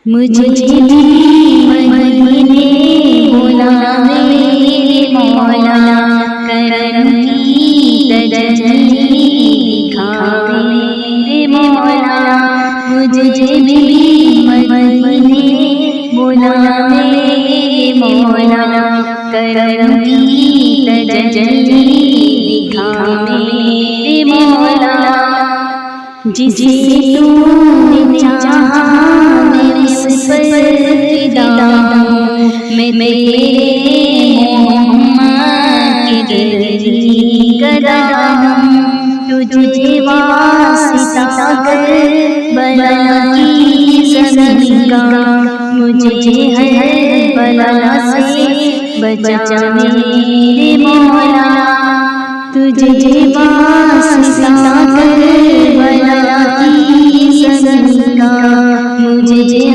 مجھے مدینے مولا میرے مولا کرم کی تجلی دیکھا میرے مولا مجھے مدینے مولا میرے مولا کرم کی تجلی دیکھا میرے مولا جسے تو نے چاہا اس پر فدا ہوں میں تیرے محمد کے دل کی گدا ہوں تجھے واسطہ کر بلا کی زمین کا مجھے ہر بلا سے بچا میرے مولا تجھے واسطہ کر بلا کی زمین کا مجھے